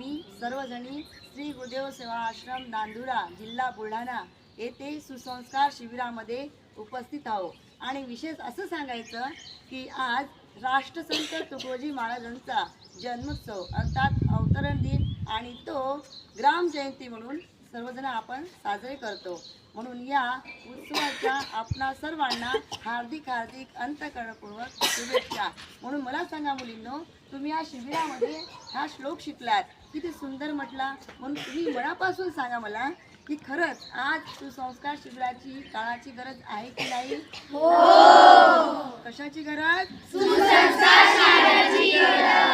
आम्ही सर्वजणी श्री गुरुदेव सेवा आश्रम नांदुरा जिल्हा बुलढाणा येथे सुसंस्कार शिबिरामध्ये उपस्थित आहोत। आणि विशेष असं सांगायचं की आज राष्ट्रसंत तुकडोजी महाराजांचा जन्मोत्सव अर्थात अवतरण दिन आणि तो ग्राम जयंती म्हणून सर्वजण आपण साजरे करतो। म्हणून या उत्सवाच्या आपणा सर्वांना हार्दिक अंतःकरणपूर्वक शुभेच्छा। म्हणून मला सांगा मुलींनो, तुम्ही या शिबिरामध्ये हा श्लोक शिकलात, किती सुंदर म्हटला। म्हणून तुम्ही मनापासून सांगा मला की खरंच आज सुसंस्कार शिबिराची काळाची गरज आहे की नाही? हो। कशाची गरज? सुसंस्कार शिबिराची गरज।